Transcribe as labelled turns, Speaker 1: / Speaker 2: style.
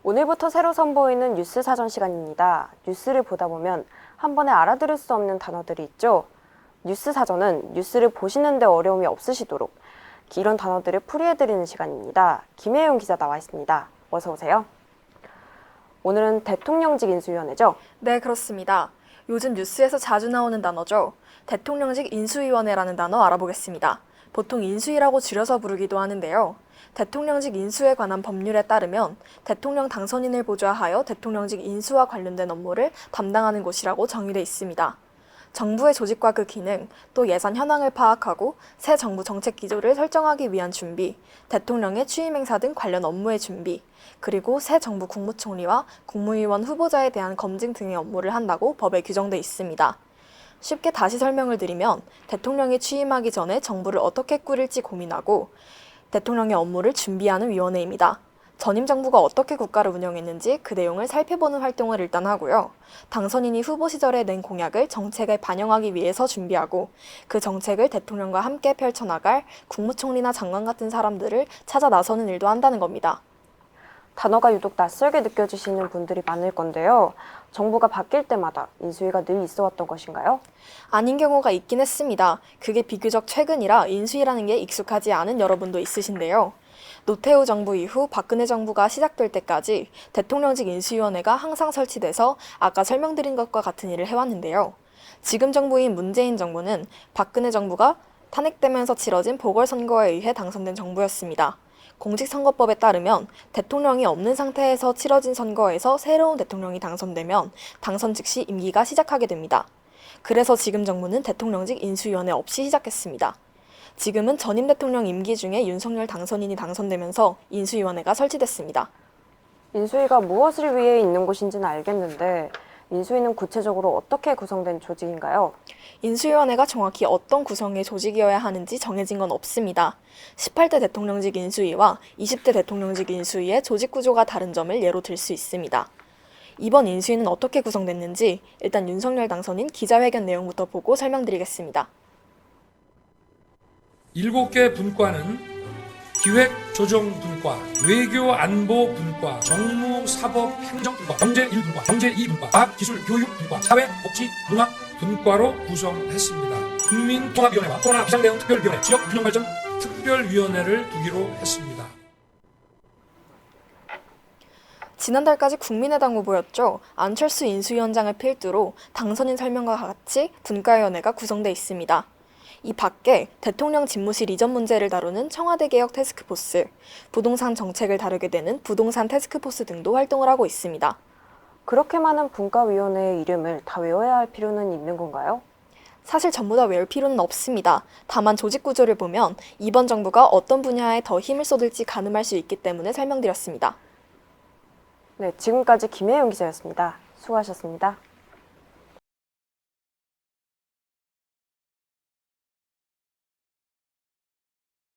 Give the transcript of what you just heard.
Speaker 1: 오늘부터 새로 선보이는 뉴스 사전 시간입니다. 뉴스를 보다 보면 한 번에 알아들을 수 없는 단어들이 있죠. 뉴스 사전은 뉴스를 보시는데 어려움이 없으시도록 이런 단어들을 풀이해드리는 시간입니다. 김혜영 기자 나와 있습니다. 어서 오세요. 오늘은 대통령직 인수위원회죠?
Speaker 2: 네, 그렇습니다. 요즘 뉴스에서 자주 나오는 단어죠. 대통령직 인수위원회라는 단어 알아보겠습니다. 보통 인수위라고 줄여서 부르기도 하는데요. 대통령직 인수에 관한 법률에 따르면 대통령 당선인을 보좌하여 대통령직 인수와 관련된 업무를 담당하는 곳이라고 정의돼 있습니다. 정부의 조직과 그 기능, 또 예산 현황을 파악하고 새 정부 정책 기조를 설정하기 위한 준비, 대통령의 취임 행사 등 관련 업무의 준비, 그리고 새 정부 국무총리와 국무위원 후보자에 대한 검증 등의 업무를 한다고 법에 규정돼 있습니다. 쉽게 다시 설명을 드리면 대통령이 취임하기 전에 정부를 어떻게 꾸릴지 고민하고 대통령의 업무를 준비하는 위원회입니다. 전임 정부가 어떻게 국가를 운영했는지 그 내용을 살펴보는 활동을 일단 하고요. 당선인이 후보 시절에 낸 공약을 정책에 반영하기 위해서 준비하고 그 정책을 대통령과 함께 펼쳐나갈 국무총리나 장관 같은 사람들을 찾아 나서는 일도 한다는 겁니다.
Speaker 1: 단어가 유독 낯설게 느껴지시는 분들이 많을 건데요. 정부가 바뀔 때마다 인수위가 늘 있어왔던 것인가요?
Speaker 2: 아닌 경우가 있긴 했습니다. 그게 비교적 최근이라 인수위라는 게 익숙하지 않은 여러분도 있으신데요. 노태우 정부 이후 박근혜 정부가 시작될 때까지 대통령직 인수위원회가 항상 설치돼서 아까 설명드린 것과 같은 일을 해왔는데요. 지금 정부인 문재인 정부는 박근혜 정부가 탄핵되면서 치러진 보궐선거에 의해 당선된 정부였습니다. 공직선거법에 따르면 대통령이 없는 상태에서 치러진 선거에서 새로운 대통령이 당선되면 당선 즉시 임기가 시작하게 됩니다. 그래서 지금 정부는 대통령직 인수위원회 없이 시작했습니다. 지금은 전임 대통령 임기 중에 윤석열 당선인이 당선되면서 인수위원회가 설치됐습니다.
Speaker 1: 인수위가 무엇을 위해 있는 곳인지는 알겠는데 인수위는 구체적으로 어떻게 구성된 조직인가요?
Speaker 2: 인수위원회가 정확히 어떤 구성의 조직이어야 하는지 정해진 건 없습니다. 18대 대통령직 인수위와 20대 대통령직 인수위의 조직 구조가 다른 점을 예로 들 수 있습니다. 이번 인수위는 어떻게 구성됐는지 일단 윤석열 당선인 기자회견 내용부터 보고 설명드리겠습니다.
Speaker 3: 7개 분과는 기획조정분과, 외교안보분과, 정무사법행정분과, 경제1분과, 경제2분과, 과학기술교육분과, 사회복지문화분과로 구성했습니다. 국민통합위원회와 코로나 비상대응 특별위원회, 지역균형발전 특별위원회를 두기로 했습니다.
Speaker 2: 지난달까지 국민의당 후보였죠. 안철수 인수위원장을 필두로 당선인 설명과 같이 분과위원회가 구성돼 있습니다. 이 밖에 대통령 집무실 이전 문제를 다루는 청와대 개혁 태스크포스, 부동산 정책을 다루게 되는 부동산 태스크포스 등도 활동을 하고 있습니다.
Speaker 1: 그렇게 많은 분과위원회의 이름을 다 외워야 할 필요는 있는 건가요?
Speaker 2: 사실 전부 다 외울 필요는 없습니다. 다만 조직 구조를 보면 이번 정부가 어떤 분야에 더 힘을 쏟을지 가늠할 수 있기 때문에 설명드렸습니다.
Speaker 1: 네, 지금까지 김혜영 기자였습니다. 수고하셨습니다.